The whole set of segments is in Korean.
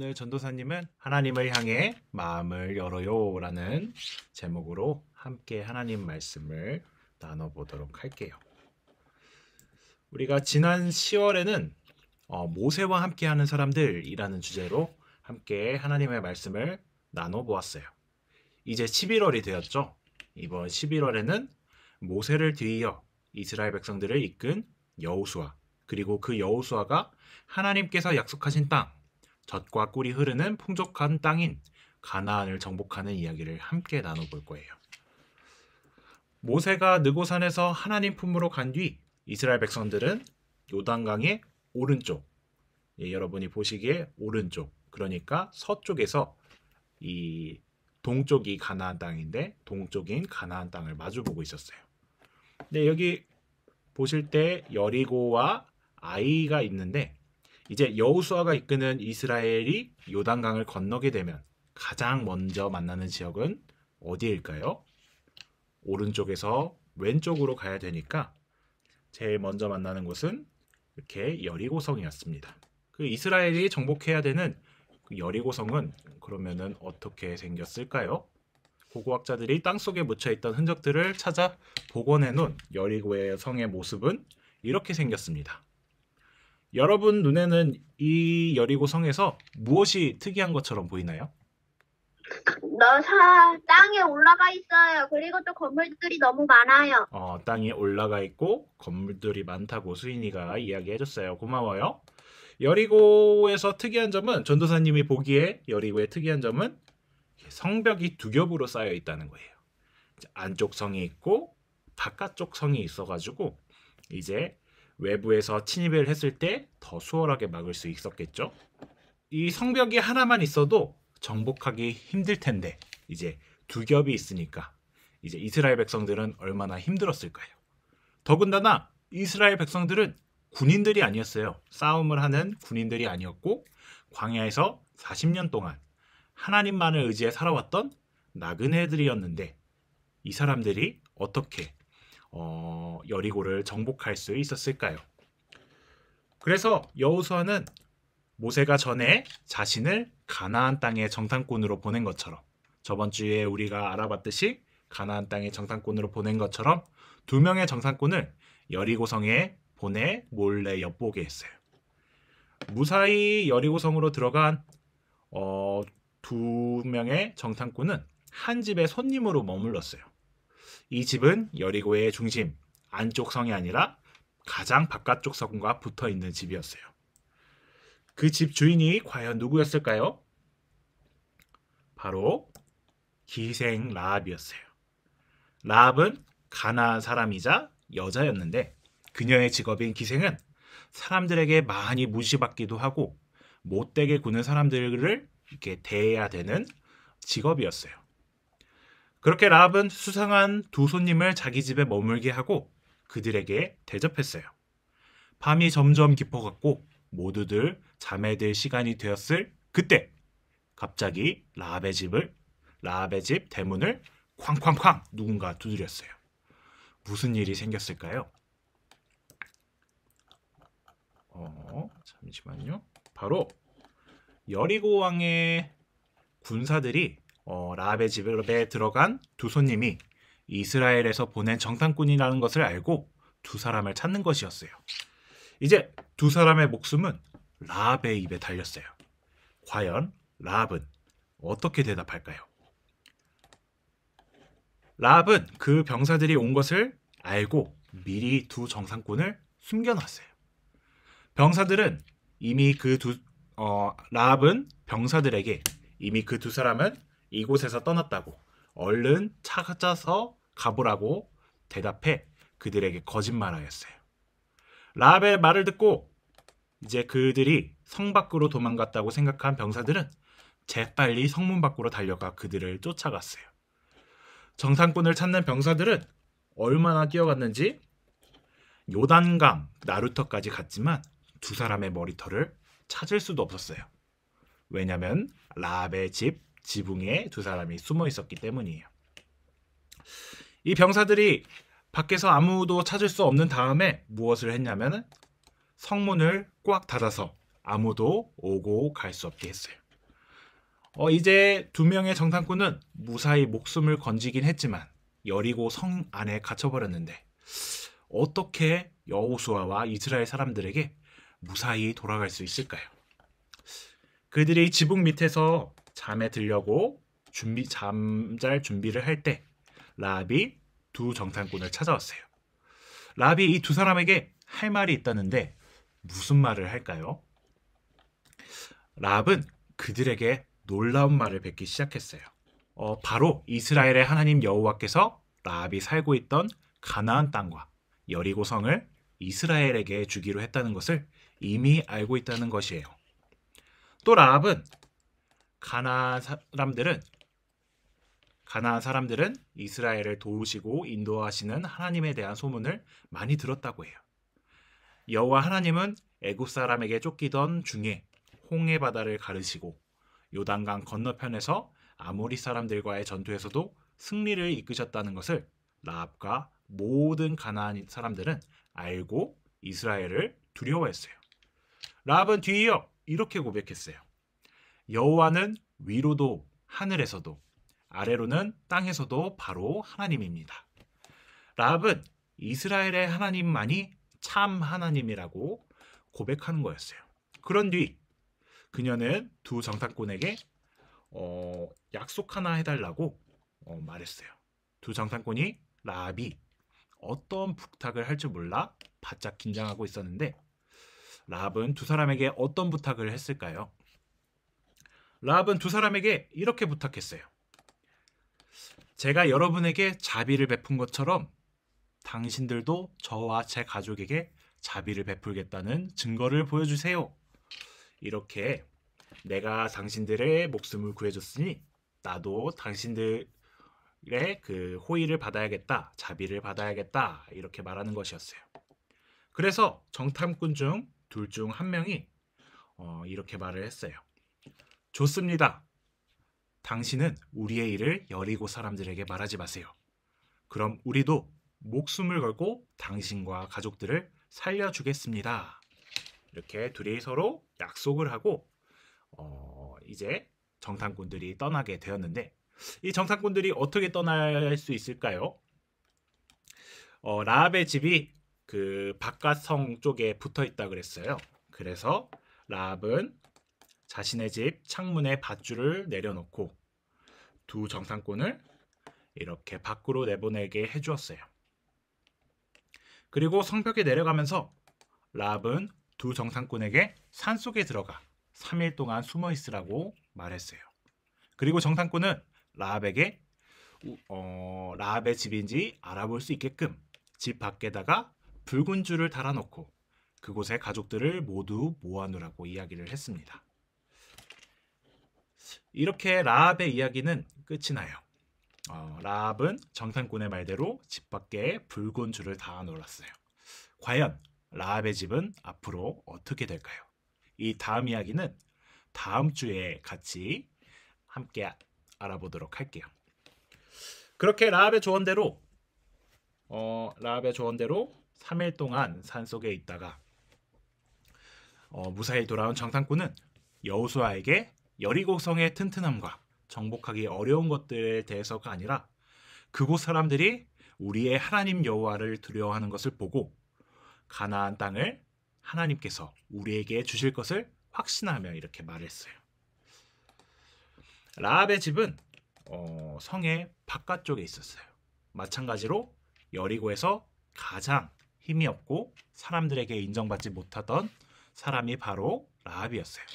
오늘 전도사님은 하나님을 향해 마음을 열어요 라는 제목으로 함께 하나님 말씀을 나눠보도록 할게요. 우리가 지난 10월에는 모세와 함께하는 사람들이라는 주제로 함께 하나님의 말씀을 나눠보았어요. 이제 11월이 되었죠. 이번 11월에는 모세를 뒤이어 이스라엘 백성들을 이끈 여호수아, 그리고 그 여호수아가 하나님께서 약속하신 땅, 젖과 꿀이 흐르는 풍족한 땅인 가나안을 정복하는 이야기를 함께 나눠볼 거예요. 모세가 느고산에서 하나님 품으로 간 뒤 이스라엘 백성들은 요단강의 오른쪽, 여러분이 보시기에 오른쪽, 그러니까 서쪽에서 이 동쪽이 가나안 땅인데 동쪽인 가나안 땅을 마주보고 있었어요. 근데 여기 보실 때 여리고와 아이가 있는데, 이제 여호수아가 이끄는 이스라엘이 요단강을 건너게 되면 가장 먼저 만나는 지역은 어디일까요? 오른쪽에서 왼쪽으로 가야 되니까 제일 먼저 만나는 곳은 이렇게 여리고성이었습니다. 그 이스라엘이 정복해야 되는 그 여리고성은 그러면은 어떻게 생겼을까요? 고고학자들이 땅속에 묻혀있던 흔적들을 찾아 복원해 놓은 여리고의 성의 모습은 이렇게 생겼습니다. 여러분 눈에는 이 여리고 성에서 무엇이 특이한 것처럼 보이나요? 땅에 올라가 있어요. 그리고 또 건물들이 너무 많아요. 땅에 올라가 있고 건물들이 많다고 수인이가 이야기해줬어요. 고마워요. 여리고에서 특이한 점은, 전도사님이 보기에 여리고의 특이한 점은 성벽이 두 겹으로 쌓여 있다는 거예요. 안쪽 성이 있고 바깥쪽 성이 있어가지고 이제 외부에서 침입을 했을 때 더 수월하게 막을 수 있었겠죠. 이 성벽이 하나만 있어도 정복하기 힘들 텐데 이제 두 겹이 있으니까 이제 이스라엘 백성들은 얼마나 힘들었을까요? 더군다나 이스라엘 백성들은 군인들이 아니었어요. 싸움을 하는 군인들이 아니었고 광야에서 40년 동안 하나님만을 의지해 살아왔던 나그네들이었는데 이 사람들이 어떻게 여리고를 정복할 수 있었을까요? 그래서 여호수아는 모세가 전에 자신을 가나안 땅의 정탐꾼으로 보낸 것처럼, 저번 주에 우리가 알아봤듯이 가나안 땅의 정탐꾼으로 보낸 것처럼 두 명의 정탐꾼을 여리고성에 보내 몰래 엿보게 했어요. 무사히 여리고성으로 들어간 두 명의 정탐꾼은 한 집의 손님으로 머물렀어요. 이 집은 여리고의 중심, 안쪽 성이 아니라 가장 바깥쪽 성과 붙어 있는 집이었어요. 그 집 주인이 과연 누구였을까요? 바로 기생 라합이었어요. 라합은 가나안 사람이자 여자였는데 그녀의 직업인 기생은 사람들에게 많이 무시받기도 하고 못되게 구는 사람들을 이렇게 대해야 되는 직업이었어요. 그렇게 라합은 수상한 두 손님을 자기 집에 머물게 하고 그들에게 대접했어요. 밤이 점점 깊어갔고 모두들 잠에 들 시간이 되었을 그때 갑자기 라합의 집 대문을 쾅쾅쾅 누군가 두드렸어요. 무슨 일이 생겼을까요? 잠시만요. 바로 여리고 왕의 군사들이 라합의 집에 들어간 두 손님이 이스라엘에서 보낸 정탐꾼이라는 것을 알고 두 사람을 찾는 것이었어요. 이제 두 사람의 목숨은 라합의 입에 달렸어요. 과연 라합은 어떻게 대답할까요? 라합은 그 병사들이 온 것을 알고 미리 두 정탐꾼을 숨겨놨어요. 병사들은 이미 라합은 병사들에게 이미 그 두 사람은 이곳에서 떠났다고, 얼른 찾아서 가보라고 대답해 그들에게 거짓말하였어요. 라합의 말을 듣고 이제 그들이 성 밖으로 도망갔다고 생각한 병사들은 재빨리 성문 밖으로 달려가 그들을 쫓아갔어요. 정탐꾼을 찾는 병사들은 얼마나 뛰어갔는지 요단강 나루터까지 갔지만 두 사람의 머리털을 찾을 수도 없었어요. 왜냐하면 라합의 집 지붕에 두 사람이 숨어 있었기 때문이에요. 이 병사들이 밖에서 아무도 찾을 수 없는 다음에 무엇을 했냐면 성문을 꽉 닫아서 아무도 오고 갈 수 없게 했어요. 이제 두 명의 정탐꾼은 무사히 목숨을 건지긴 했지만 여리고 성 안에 갇혀버렸는데 어떻게 여호수아와 이스라엘 사람들에게 무사히 돌아갈 수 있을까요? 그들이 지붕 밑에서 잠에 들려고 잠잘 준비를 할 때 라합이 두 정탐꾼을 찾아왔어요. 라합이 이 두 사람에게 할 말이 있다는데 무슨 말을 할까요? 라합은 그들에게 놀라운 말을 뱉기 시작했어요. 바로 이스라엘의 하나님 여호와께서 라합이 살고 있던 가나안 땅과 여리고 성을 이스라엘에게 주기로 했다는 것을 이미 알고 있다는 것이에요. 또 라합은 가나안 사람들은 이스라엘을 도우시고 인도하시는 하나님에 대한 소문을 많이 들었다고 해요. 여호와 하나님은 애굽 사람에게 쫓기던 중에 홍해 바다를 가르시고 요단강 건너편에서 아모리 사람들과의 전투에서도 승리를 이끄셨다는 것을 라합과 모든 가나안 사람들은 알고 이스라엘을 두려워했어요. 라합은 뒤이어 이렇게 고백했어요. 여호와는 위로도 하늘에서도 아래로는 땅에서도 바로 하나님입니다. 라합은 이스라엘의 하나님만이 참 하나님이라고 고백하는 거였어요. 그런 뒤 그녀는 두 정탐꾼에게 약속 하나 해달라고 말했어요. 두 정탐꾼이 라합이 어떤 부탁을 할 줄 몰라 바짝 긴장하고 있었는데 라합은 두 사람에게 어떤 부탁을 했을까요? 라합은 두 사람에게 이렇게 부탁했어요. 제가 여러분에게 자비를 베푼 것처럼 당신들도 저와 제 가족에게 자비를 베풀겠다는 증거를 보여주세요. 이렇게 내가 당신들의 목숨을 구해줬으니 나도 당신들의 그 호의를 받아야겠다, 자비를 받아야겠다 이렇게 말하는 것이었어요. 그래서 정탐꾼 중 둘 중 한 명이 이렇게 말을 했어요. 좋습니다. 당신은 우리의 일을 여리고 사람들에게 말하지 마세요. 그럼 우리도 목숨을 걸고 당신과 가족들을 살려주겠습니다. 이렇게 둘이 서로 약속을 하고 이제 정탐꾼들이 떠나게 되었는데 이 정탐꾼들이 어떻게 떠날 수 있을까요? 라합의 집이 그 바깥 성 쪽에 붙어 있다 그랬어요. 그래서 라합은 자신의 집 창문에 밧줄을 내려놓고 두 정탐꾼을 이렇게 밖으로 내보내게 해주었어요. 그리고 성벽에 내려가면서 라합은 두 정탐꾼에게 산속에 들어가 3일 동안 숨어 있으라고 말했어요. 그리고 정탐꾼은 라합에게 라합의 집인지 알아볼 수 있게끔 집 밖에다가 붉은 줄을 달아놓고 그곳에 가족들을 모두 모아놓으라고 이야기를 했습니다. 이렇게 라합의 이야기는 끝이 나요. 라합은 정탐꾼의 말대로 집 밖에 붉은 줄을 달아놓았어요. 과연 라합의 집은 앞으로 어떻게 될까요? 이 다음 이야기는 다음 주에 같이 함께 알아보도록 할게요. 그렇게 라합의 조언대로 3일 동안 산속에 있다가 무사히 돌아온 정탐꾼은 여호수아에게 여리고 성의 튼튼함과 정복하기 어려운 것들에 대해서가 아니라 그곳 사람들이 우리의 하나님 여호와를 두려워하는 것을 보고 가나안 땅을 하나님께서 우리에게 주실 것을 확신하며 이렇게 말했어요. 라합의 집은 성의 바깥쪽에 있었어요. 마찬가지로 여리고에서 가장 힘이 없고 사람들에게 인정받지 못하던 사람이 바로 라합이었어요.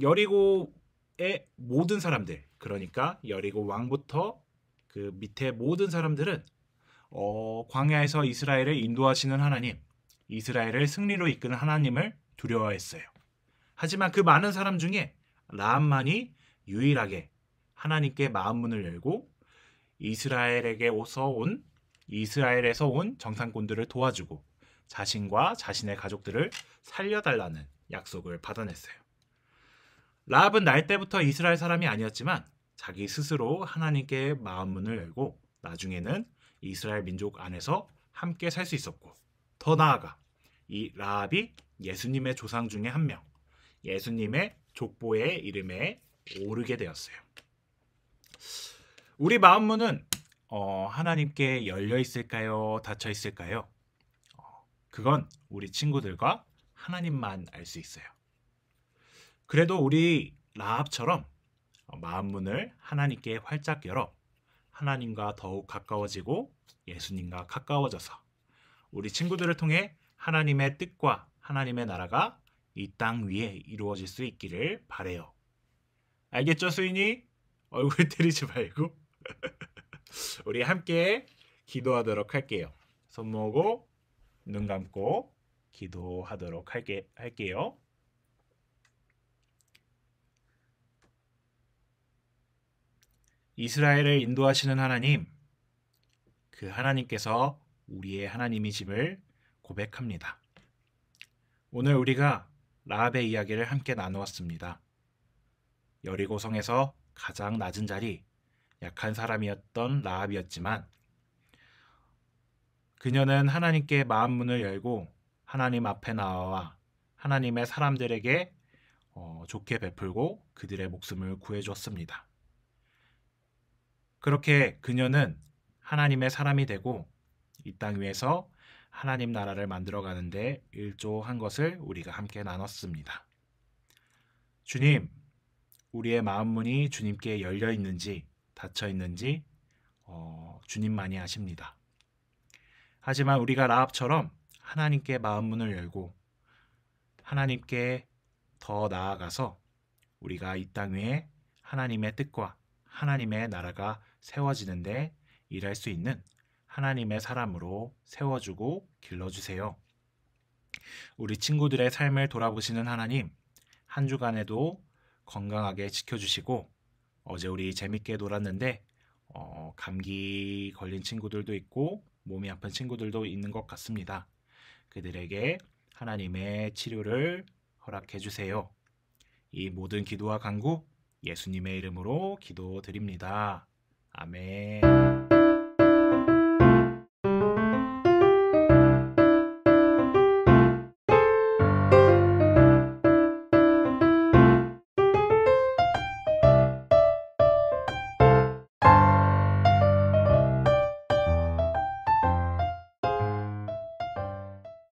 여리고의 모든 사람들, 그러니까 여리고 왕부터 그 밑에 모든 사람들은 광야에서 이스라엘을 인도하시는 하나님, 이스라엘을 승리로 이끄는 하나님을 두려워했어요. 하지만 그 많은 사람 중에 라합만이 유일하게 하나님께 마음 문을 열고 이스라엘에서 온 정탐꾼들을 도와주고 자신과 자신의 가족들을 살려달라는 약속을 받아냈어요. 라합은 날 때부터 이스라엘 사람이 아니었지만 자기 스스로 하나님께 마음 문을 열고 나중에는 이스라엘 민족 안에서 함께 살 수 있었고 더 나아가 이 라합이 예수님의 조상 중에 한 명, 예수님의 족보의 이름에 오르게 되었어요. 우리 마음문은 하나님께 열려 있을까요? 닫혀 있을까요? 그건 우리 친구들과 하나님만 알 수 있어요. 그래도 우리 라합처럼 마음문을 하나님께 활짝 열어 하나님과 더욱 가까워지고 예수님과 가까워져서 우리 친구들을 통해 하나님의 뜻과 하나님의 나라가 이 땅 위에 이루어질 수 있기를 바래요. 알겠죠, 수인이? 얼굴 때리지 말고 우리 함께 기도하도록 할게요. 손 모으고 눈 감고 기도하도록 할게요. 이스라엘을 인도하시는 하나님, 그 하나님께서 우리의 하나님이심을 고백합니다. 오늘 우리가 라합의 이야기를 함께 나누었습니다. 여리고성에서 가장 낮은 자리, 약한 사람이었던 라합이었지만 그녀는 하나님께 마음문을 열고 하나님 앞에 나와 하나님의 사람들에게 좋게 베풀고 그들의 목숨을 구해주었습니다. 그렇게 그녀는 하나님의 사람이 되고 이 땅 위에서 하나님 나라를 만들어가는데 일조한 것을 우리가 함께 나눴습니다. 주님, 우리의 마음문이 주님께 열려 있는지 닫혀 있는지 주님만이 아십니다. 하지만 우리가 라합처럼 하나님께 마음문을 열고 하나님께 더 나아가서 우리가 이 땅 위에 하나님의 뜻과 하나님의 나라가 세워지는데 일할 수 있는 하나님의 사람으로 세워주고 길러주세요. 우리 친구들의 삶을 돌아보시는 하나님, 한 주간에도 건강하게 지켜주시고 어제 우리 재밌게 놀았는데 감기 걸린 친구들도 있고 몸이 아픈 친구들도 있는 것 같습니다. 그들에게 하나님의 치료를 허락해 주세요. 이 모든 기도와 간구 예수님의 이름으로 기도드립니다. 아멘.